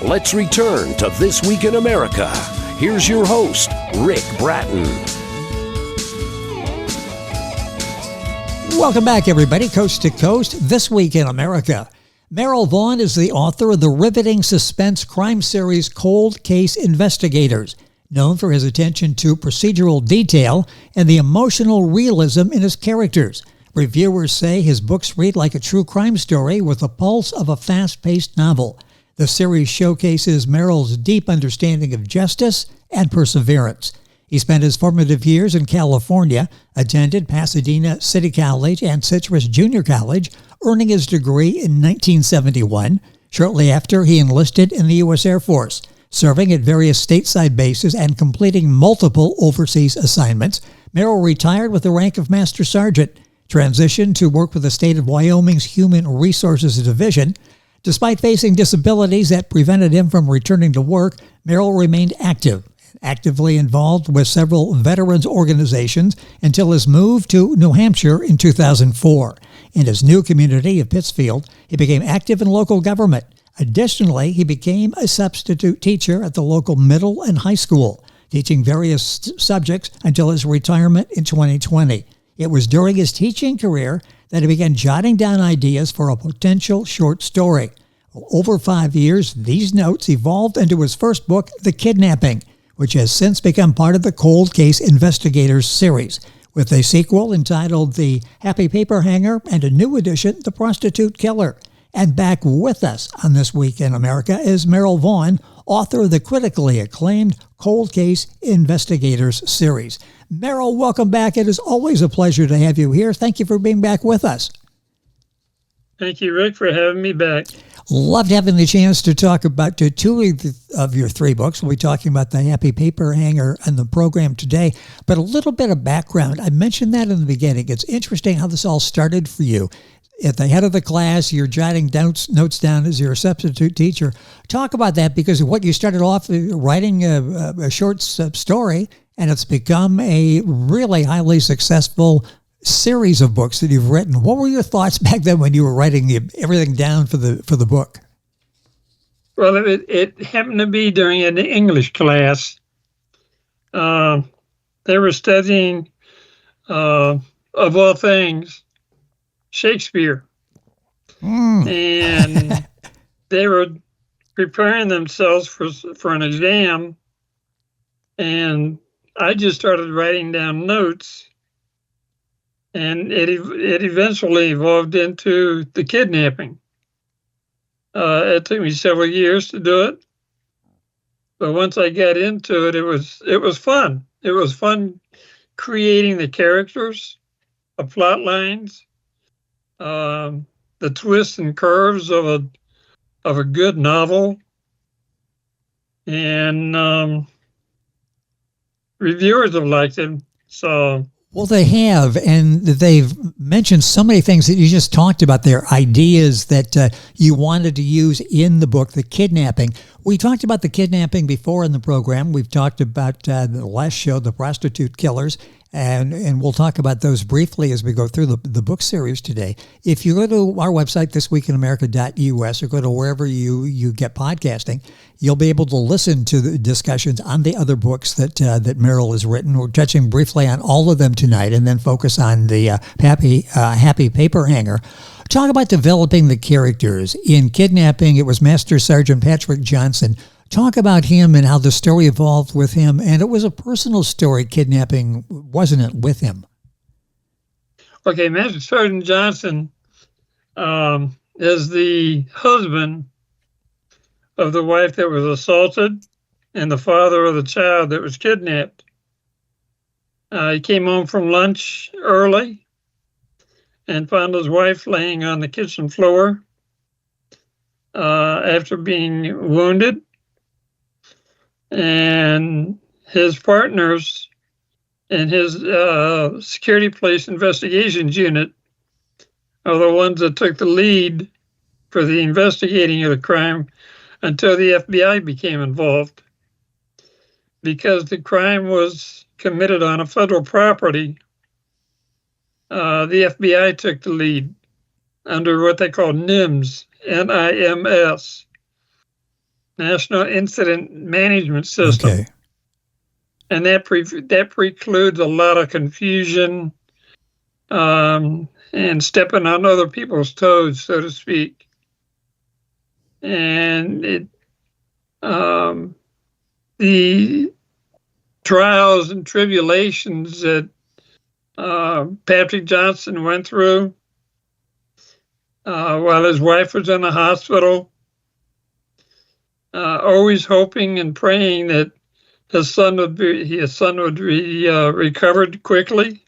Let's return to This Week in America. Here's your host, Rick Bratton. Welcome back, everybody, coast to coast, This Week in America. Merrill Vaughan is the author of the riveting suspense crime series Cold Case Investigators, known for his attention to procedural detail and the emotional realism in his characters. Reviewers say his books read like a true crime story with the pulse of a fast-paced novel. The series showcases Merrill's deep understanding of justice and perseverance. He spent his formative years in California, attended Pasadena City College and Citrus Junior College, earning his degree in 1971. Shortly after, he enlisted in the U.S. Air Force, serving at various stateside bases and completing multiple overseas assignments. Merrill retired with the rank of Master Sergeant, transitioned to work with the state of Wyoming's Human Resources Division. Despite facing disabilities that prevented him from returning to work, Merrill remained actively involved with several veterans organizations until his move to New Hampshire in 2004. In his new community of Pittsfield, he became active in local government. Additionally, he became a substitute teacher at the local middle and high school, teaching various subjects until his retirement in 2020. It was during his teaching career that he began jotting down ideas for a potential short story. Over 5 years, these notes evolved into his first book, The Kidnapping, which has since become part of the Cold Case Investigators series, with a sequel entitled The Happy Paper Hanger and a new edition, The Prostitute Killer. And back with us on This Week in America is Merrill Vaughan, author of the critically acclaimed Cold Case Investigators series. Merrill, welcome back. It is always a pleasure to have you here. Thank you for being back with us. Thank you, Rick, for having me back. Loved having the chance to talk about two of your three books. We'll be talking about The Happy Paper Hanger and the program today, but a little bit of background. I mentioned that in the beginning. It's interesting how this all started for you. At the head of the class, you're jotting notes down as you're a substitute teacher. Talk about that, because what you started off writing a short story, and it's become a really highly successful series of books that you've written. What were your thoughts back then when you were writing everything down for the book? Well, it happened to be during an English class. They were studying, of all things, Shakespeare. And they were preparing themselves for an exam, and I just started writing down notes. And it eventually evolved into The Kidnapping. It took me several years to do it, but once I got into it, it was fun. It was fun creating the characters, the plot lines, the twists and curves of a good novel, and reviewers have liked it. So. Well, they have, and they've mentioned so many things that you just talked about there, ideas that you wanted to use in the book, The Kidnapping. We talked about The Kidnapping before in the program. We've talked about the last show, The Prostitute Killers, and we'll talk about those briefly as we go through the book series today. If you go to our website, thisweekinamerica.us, or go to wherever you get podcasting, you'll be able to listen to the discussions on the other books that Merrill has written. We're touching briefly on all of them tonight, and then focus on the Happy Paper Hanger. Talk about developing the characters. In Kidnapping, it was Master Sergeant Patrick Johnson. Talk about him and how the story evolved with him. And it was a personal story, Kidnapping, wasn't it, with him? Okay, Master Sergeant Johnson is the husband of the wife that was assaulted and the father of the child that was kidnapped. He came home from lunch early and found his wife laying on the kitchen floor after being wounded. And his partners in his security police investigations unit are the ones that took the lead for the investigating of the crime until the FBI became involved. Because the crime was committed on a federal property, the FBI took the lead under what they call NIMS, N-I-M-S. National Incident Management System. Okay. And that precludes a lot of confusion and stepping on other people's toes, so to speak. And the trials and tribulations that Patrick Johnson went through while his wife was in the hospital, always hoping and praying that his son would be recovered quickly.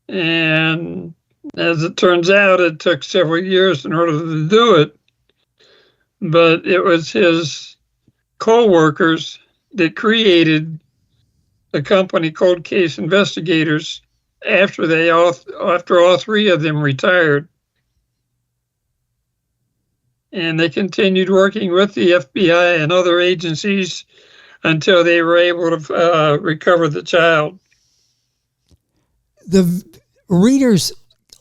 And as it turns out, it took several years in order to do it. But it was his co-workers that created the company Cold Case Investigators after all three of them retired. And they continued working with the FBI and other agencies until they were able to recover the child. The readers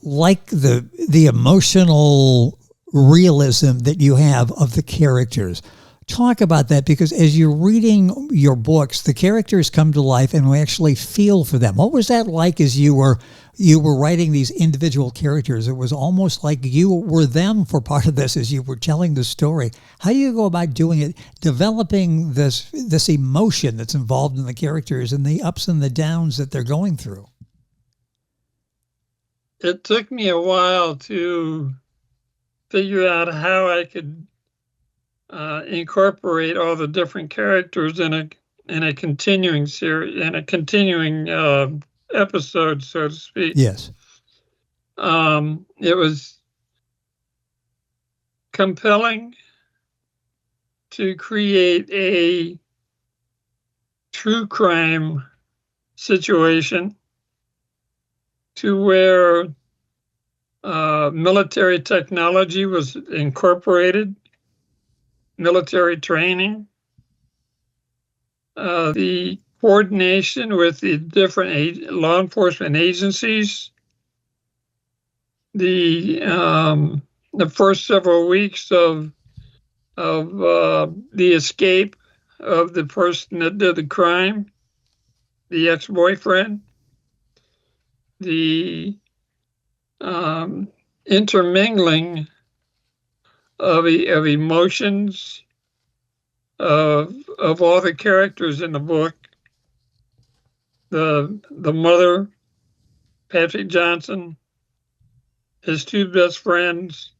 like the emotional realism that you have of the characters. Talk about that, because as you're reading your books, the characters come to life and we actually feel for them. What was that like as you were writing these individual characters? It was almost like you were them for part of this as you were telling the story. How do you go about doing it, developing this emotion that's involved in the characters and the ups and the downs that they're going through? It took me a while to figure out how I could incorporate all the different characters in a continuing series, in a continuing episode, so to speak. Yes. It was compelling to create a true crime situation to where military technology was incorporated, military training, the coordination with the different law enforcement agencies, the first several weeks of the escape of the person that did the crime, the ex-boyfriend, the intermingling of emotions of all the characters in the book. The mother, Patrick Johnson, his two best friends,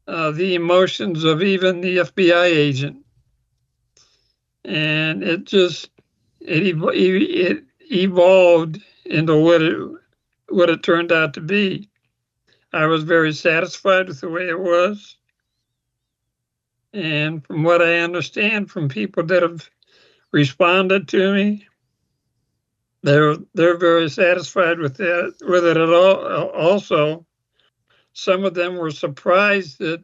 the emotions of even the FBI agent, and it evolved into what it turned out to be. I was very satisfied with the way it was. And from what I understand from people that have responded to me, they're very satisfied with it at all. Also, some of them were surprised that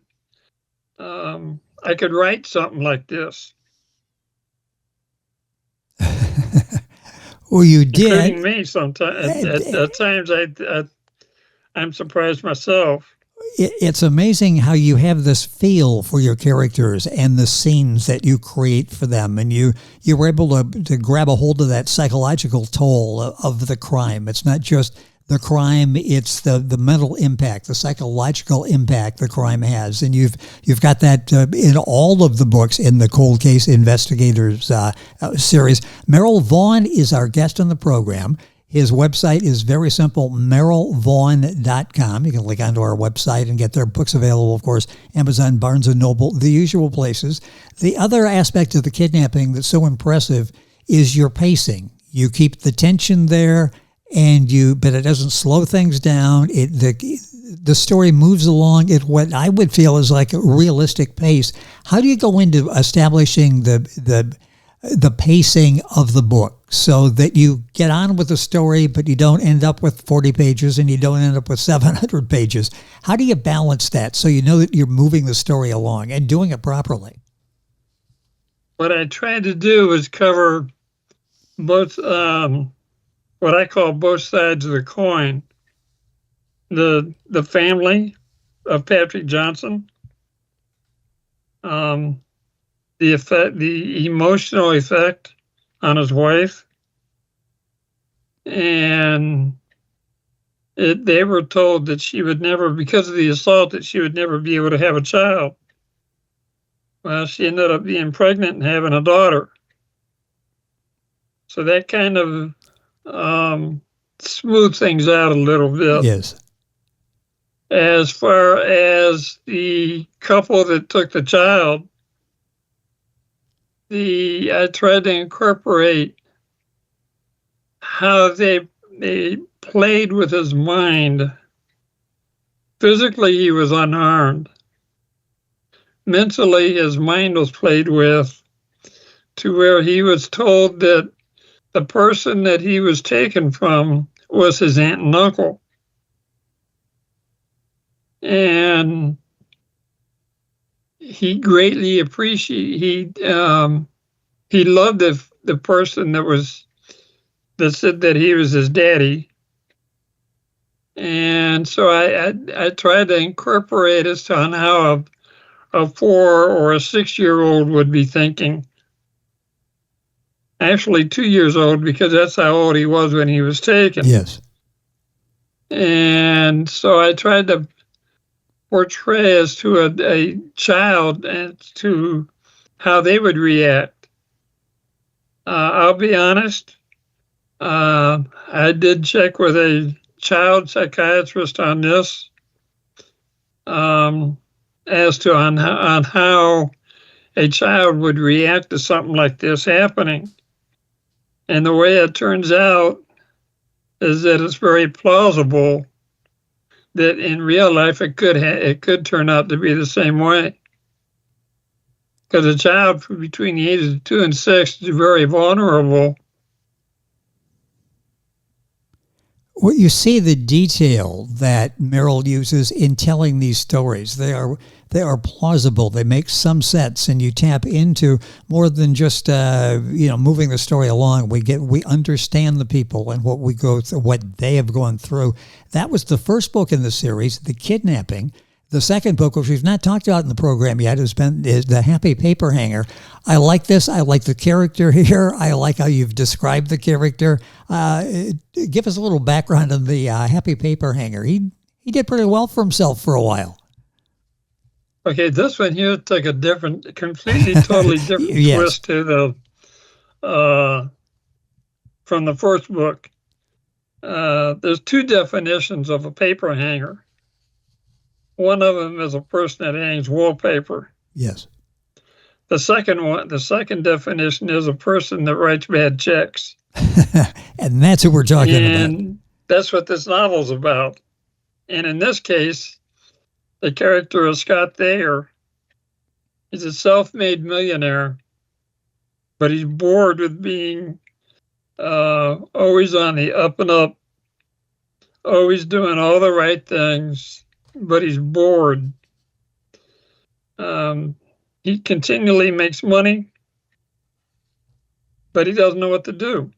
I could write something like this. Well, you did. Including me sometimes. At times, I'm surprised myself. It's amazing how you have this feel for your characters and the scenes that you create for them, and you were able to grab a hold of that psychological toll of the crime. It's not just the crime, it's the mental impact, the psychological impact the crime has. And you've got that in all of the books in the Cold Case Investigators series. Merrill Vaughan is our guest on the program. His website is very simple, merrillvaughan.com. You can link onto our website and get their books available, of course, Amazon, Barnes & Noble, the usual places. The other aspect of the kidnapping that's so impressive is your pacing. You keep the tension there, but it doesn't slow things down. The story moves along at what I would feel is like a realistic pace. How do you go into establishing the pacing of the book so that you get on with the story, but you don't end up with 40 pages and you don't end up with 700 pages? How do you balance that so you know that you're moving the story along and doing it properly? What I tried to do was cover both, what I call both sides of the coin. The family of Patrick Johnson, the emotional effect on his wife, and they were told that she would never, because of the assault, that she would never be able to have a child. Well, she ended up being pregnant and having a daughter. So that kind of smoothed things out a little bit. Yes. As far as the couple that took the child, I tried to incorporate how they played with his mind. Physically, he was unharmed. Mentally, his mind was played with to where he was told that the person that he was taken from was his aunt and uncle. And he greatly appreciated, he loved the person that said that he was his daddy. And so I tried to incorporate as on how a 4 or a 6-year-old would be thinking. Actually 2 years old, because that's how old he was when he was taken. Yes. And so I tried to portray as to a child and to how they would react. I'll be honest, I did check with a child psychiatrist on this, as to on how a child would react to something like this happening. And the way it turns out is that it's very plausible that in real life it could turn out to be the same way. Because a child between the ages of 2 and 6 is very vulnerable. Well, you see the detail that Merrill uses in telling these stories. They are plausible. They make some sense, and you tap into more than just moving the story along. We understand the people and what we go through, what they have gone through. That was the first book in the series, The Kidnapping. The second book, which we've not talked about in the program yet, is The Happy Paper Hanger. I like this. I like the character here. I like how you've described the character. Give us a little background on the Happy Paper Hanger. He did pretty well for himself for a while. Okay, this one here took a completely, totally different Yes. twist to from the first book. There's 2 definitions of a paper hanger. One of them is a person that hangs wallpaper. Yes. The second definition is a person that writes bad checks. And that's what we're talking about. And that's what this novel's about. And in this case, the character of Scott Thayer is a self-made millionaire, but he's bored with being always on the up and up, always doing all the right things, but he's bored. He continually makes money, but he doesn't know what to do.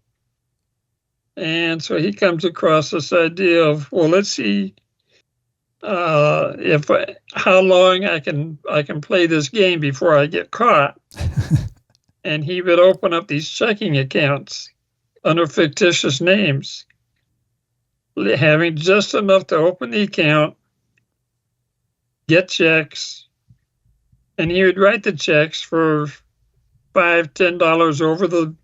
And so he comes across this idea of, well, let's see how long I can play this game before I get caught. And he would open up these checking accounts under fictitious names, having just enough to open the account, get checks, and he would write the checks for $5-10 over the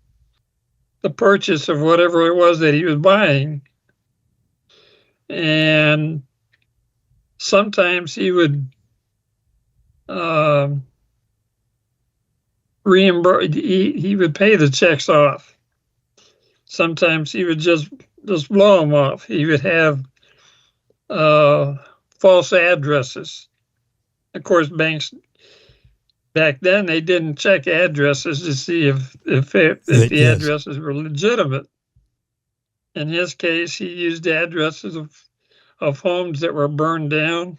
purchase of whatever it was that he was buying. And sometimes he would reimburse. He would pay the checks off. Sometimes he would just blow them off. He would have false addresses. Of course, banks back then, they didn't check addresses to see if the addresses were legitimate. In his case, he used addresses of homes that were burned down,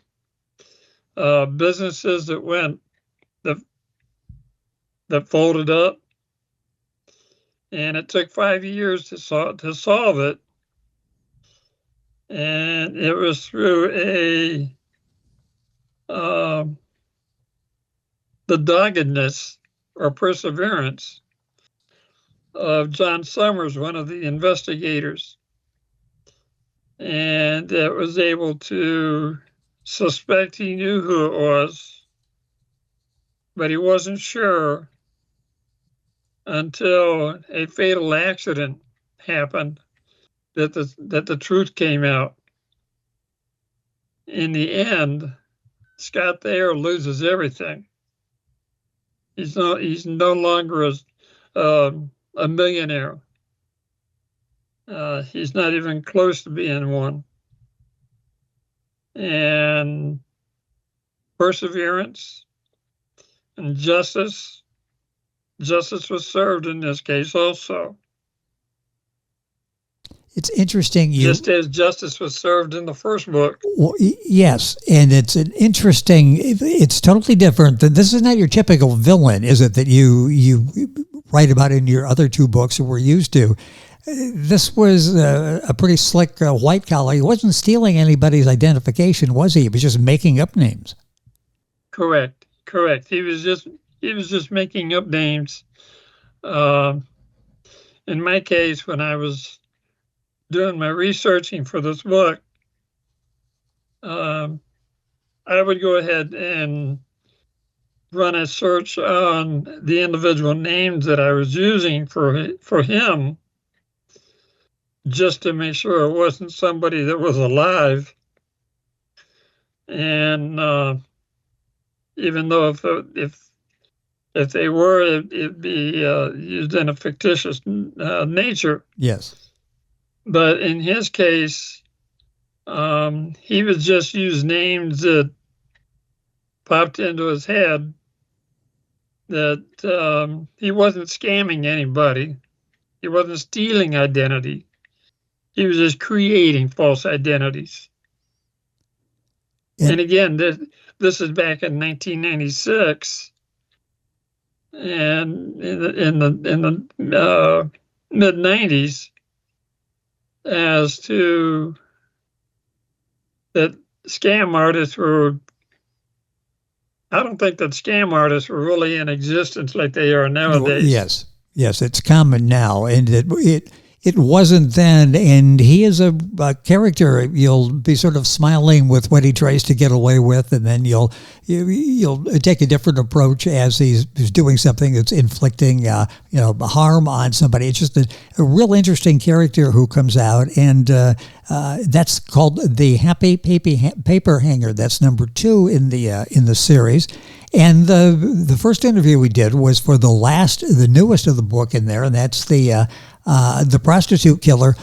businesses that folded up, and it took 5 years to solve it. And it was through the doggedness or perseverance of John Summers, one of the investigators, and that was able to suspect he knew who it was, but he wasn't sure until a fatal accident happened that the truth came out. In the end, Scott Thayer loses everything. He's no longer a millionaire. He's not even close to being one. And perseverance and justice was served in this case also. It's interesting. Just as justice was served in the first book. Well, yes, and it's an interesting. It's totally different. This is not your typical villain, is it? That you write about in your other two books that we're used to. This was a pretty slick white collar. He wasn't stealing anybody's identification, was he? He was just making up names. Correct. He was just making up names. In my case, when I was doing my researching for this book, I would go ahead and run a search on the individual names that I was using for him, just to make sure it wasn't somebody that was alive. And even though if they were, it'd be used in a fictitious nature. Yes. But in his case, he would just use names that popped into his head, that he wasn't scamming anybody. He wasn't stealing identity. He was just creating false identities. And again, this is back in 1996, and in the mid 90s, as to that scam artists were. I don't think that scam artists were really in existence like they are nowadays. Yes, it's common now, and it wasn't then. And he is a character. You'll be sort of smiling with what he tries to get away with, and then you'll take a different approach as he's doing something that's inflicting harm on somebody. It's just a real interesting character who comes out, and that's called the Happy Paper Hanger. That's number 2 in the series. And the first interview we did was for the newest of the book in there, and that's the prostitute killer.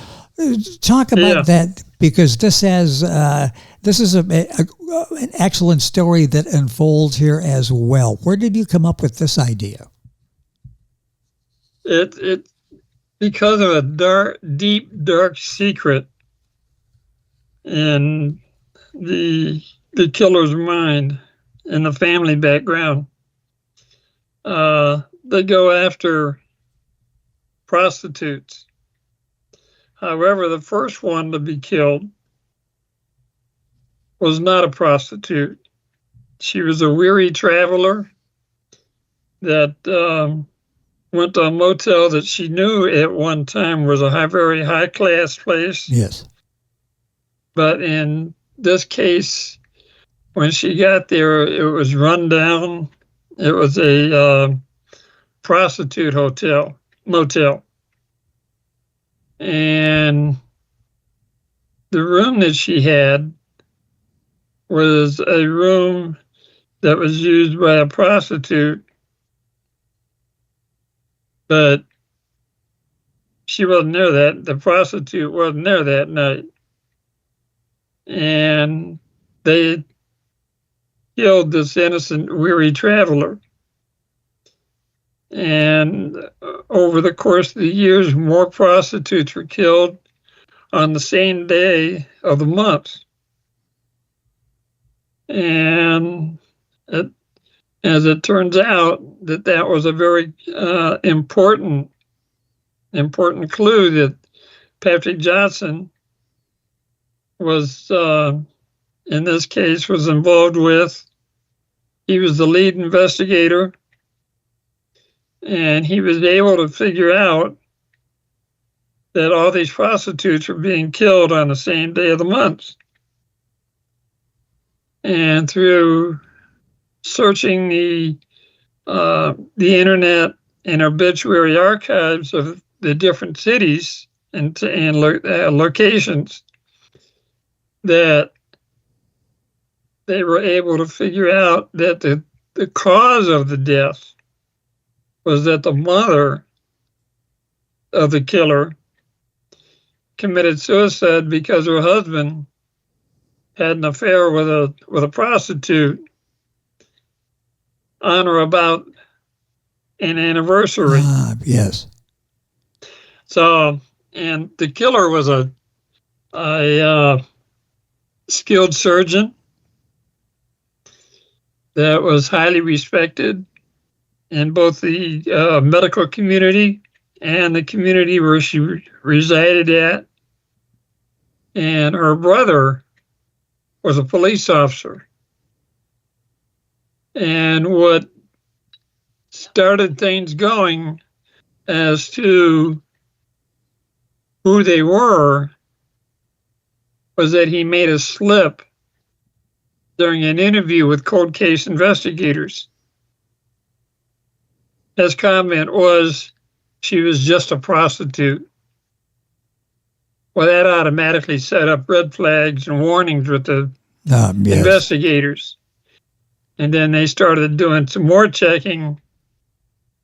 Talk about that, because this is an excellent story that unfolds here as well. Where did you come up with this idea? It because of a deep, dark secret in the killer's mind and the family background. They go after prostitutes. However, the first one to be killed was not a prostitute. She was a weary traveler that went to a motel that she knew at one time was a very high-class place. Yes. But in this case, when she got there, it was run down. It was a prostitute motel. And the room that she had was a room that was used by a prostitute, but she wasn't there the prostitute wasn't there that night. And they killed this innocent, weary traveler. And over the course of the years, more prostitutes were killed on the same day of the month. And as it turns out, that was a very important clue that Patrick Johnson was, in this case, was involved with, he was the lead investigator, and he was able to figure out that all these prostitutes were being killed on the same day of the month. And through searching the internet and obituary archives of the different cities and locations, that they were able to figure out that the cause of the death was that the mother of the killer committed suicide because her husband had an affair with a prostitute on or about an anniversary. Yes. So, and the killer was a skilled surgeon that was highly respected in both the medical community and the community where she resided at. And her brother was a police officer. And what started things going as to who they were was that he made a slip during an interview with cold case investigators. His comment was, she was just a prostitute. Well, that automatically set up red flags and warnings with the investigators. And then they started doing some more checking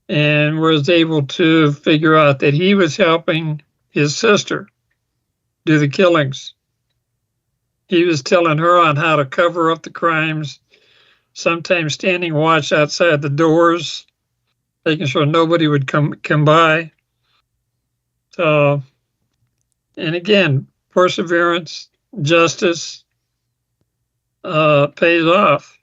and was able to figure out that he was helping his sister do the killings. He was telling her on how to cover up the crimes, sometimes standing watch outside the doors, making sure nobody would come by. So, and again, perseverance, justice pays off.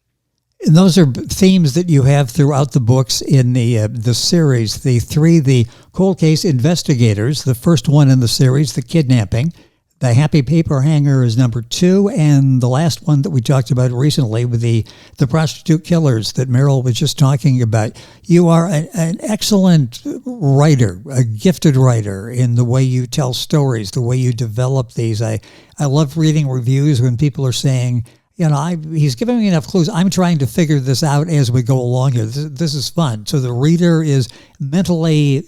And those are themes that you have throughout the books in the series. The cold case investigators, the first one in the series, the kidnapping. The Happy Paper Hanger is number 2, and the last one that we talked about recently with the prostitute killers that Merrill was just talking about. You are an excellent writer, a gifted writer in the way you tell stories, the way you develop these. I love reading reviews when people are saying, he's giving me enough clues. I'm trying to figure this out as we go along here. This is fun. So the reader is mentally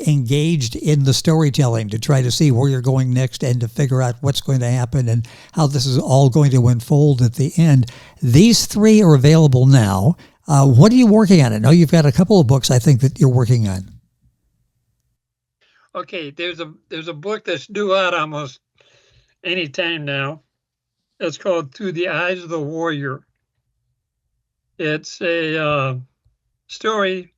engaged in the storytelling to try to see where you're going next and to figure out what's going to happen and how this is all going to unfold at the end. These 3 are available now. What are you working on? I know you've got a couple of books I think that you're working on. Okay, there's a book that's due out almost any time now. It's called Through the Eyes of the Warrior. It's a story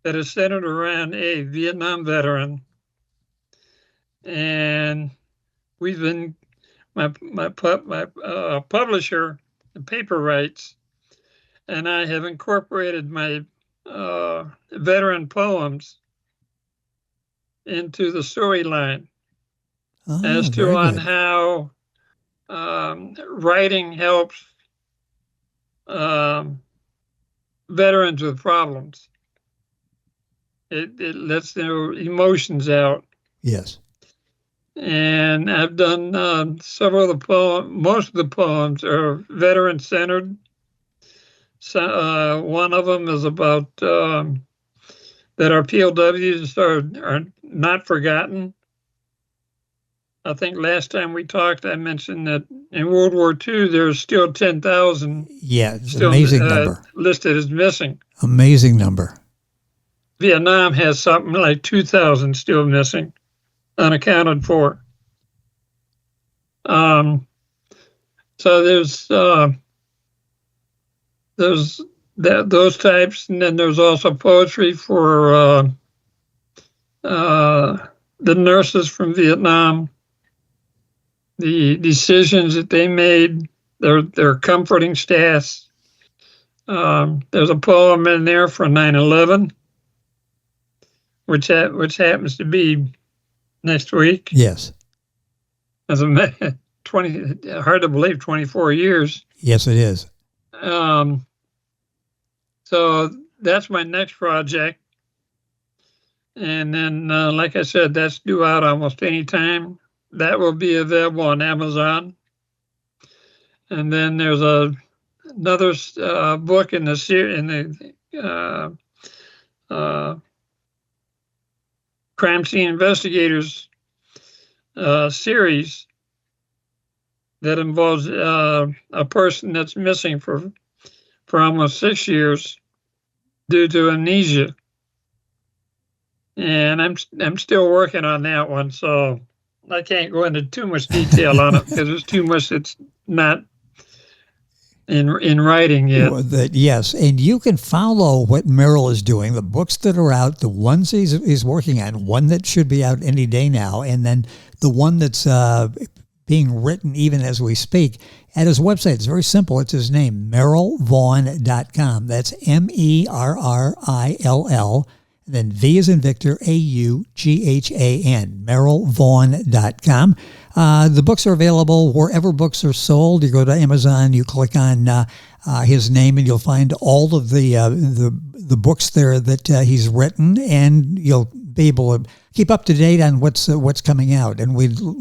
that is centered around a Vietnam veteran. And we've been, my publisher, the paper rights, and I have incorporated my veteran poems into the storyline as to on how writing helps veterans with problems. It lets their emotions out. Yes. And I've done several of the poems. Most of the poems are veteran-centered. So, one of them is about that our POWs are not forgotten. I think last time we talked, I mentioned that in World War II, there's still 10,000 amazing number. Listed as missing. Amazing number. Vietnam has something like 2,000 still missing, unaccounted for. So there's those types, and then there's also poetry for the nurses from Vietnam. The decisions that they made, their comforting staffs. There's a poem in there for 9/11, which happens to be next week. Yes. As a 20, hard to believe, 24 years. Yes, it is. So that's my next project. And then, like I said, that's due out almost any time. That will be available on Amazon. And then there's another book in the crime scene investigators series that involves a person that's missing for almost 6 years due to amnesia. And I'm still working on that one, so I can't go into too much detail on it because there's too much that's not in writing yet. Well, yes, and you can follow what Merrill is doing, the books that are out, the ones he's working on, one that should be out any day now, and then the one that's being written even as we speak at his website. It's very simple. It's his name, merrillvaughan.com. That's MERRILL. And then V as in Victor, AUGHAN, merrillvaughan.com. The books are available wherever books are sold. You go to Amazon, you click on his name, and you'll find all of the books there that he's written, and you'll be able to keep up to date on what's coming out. And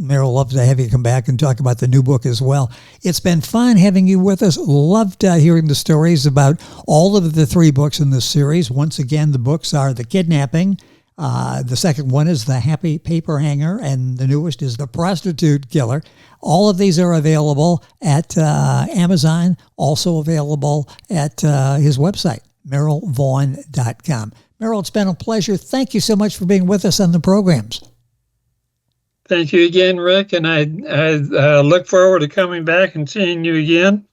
Merrill, love to have you come back and talk about the new book as well. It's been fun having you with us. Loved hearing the stories about all of the 3 books in this series. Once again, the books are The Kidnapping. The second one is The Happy Paper Hanger, and the newest is The Prostitute Killer. All of these are available at Amazon, also available at his website, merrillvaughan.com. Merrill, it's been a pleasure. Thank you so much for being with us on the programs. Thank you again, Rick, and I look forward to coming back and seeing you again.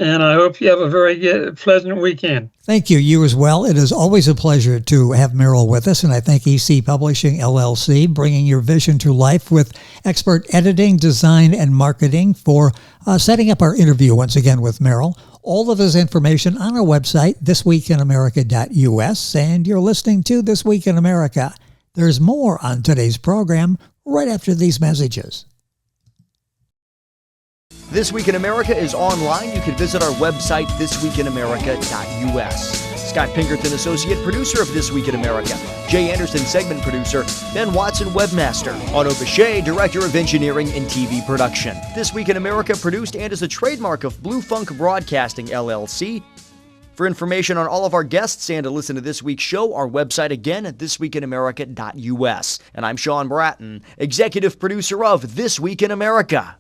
And I hope you have a very pleasant weekend. Thank you. You as well. It is always a pleasure to have Merrill with us, and I thank EC Publishing, LLC, bringing your vision to life with expert editing, design, and marketing for setting up our interview once again with Merrill. All of this information on our website, thisweekinamerica.us, and you're listening to This Week in America. There's more on today's program right after these messages. This Week in America is online. You can visit our website, thisweekinamerica.us. Scott Pinkerton, Associate Producer of This Week in America. Jay Anderson, Segment Producer. Ben Watson, Webmaster. Otto Bechet, Director of Engineering and TV Production. This Week in America produced and is a trademark of Blue Funk Broadcasting, LLC. For information on all of our guests and to listen to this week's show, our website again at thisweekinamerica.us. And I'm Sean Bratton, Executive Producer of This Week in America.